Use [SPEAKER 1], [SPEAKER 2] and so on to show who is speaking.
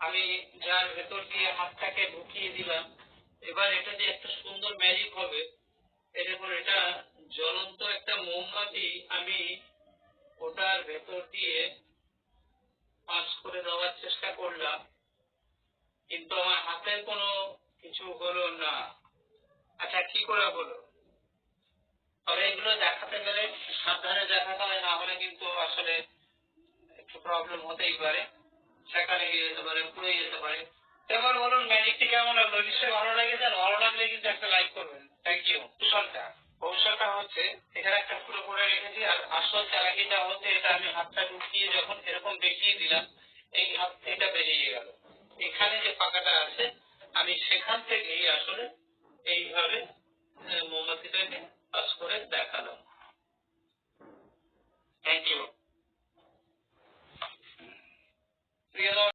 [SPEAKER 1] আমি যার ভেতর দিয়ে হাতটাকে ঢুকিয়ে দিলাম। এবার এটা যে একটা সুন্দর ম্যাজিক হবে, এরপর এটা জ্বলন্ত একটা মোমবাতি আমি ওটার ভেতর দিয়ে পাস করে দেওয়ার চেষ্টা করলাম, কিন্তু আমার হাতের কোনো কিছু হলো না। আচ্ছা, কি করে হলো? তবে এগুলো দেখাতে গেলে সাবধানে দেখাতে হয়, না হলে কিন্তু আসলে একটু প্রবলেম হতেই পারে, সেখানে লেগে যেতে পারে, পুড়ে যেতে পারে। এবার বলুন ম্যাজিকটি কেমন লাগলো? নিশ্চয়ই ভালো লেগেছে। ভালো লাগলে কিন্তু একটা লাইক করবেন। Thank you. কৌশলটা হচ্ছে, এখানে একটা ফুটো করে রেখেছি, আর আসল চালাকিটা হচ্ছে এটা আমি হাতটা ঢুকিয়ে যখন এরকম দেখিয়ে দিলাম, এই হাত এটা বেরিয়ে গেল। এখানে যে ফাঁকাটা আছে আমি সেখান থেকেই আসলে এইভাবে মোমবাতিটাকে পাস করে দেখালাম। Thank you.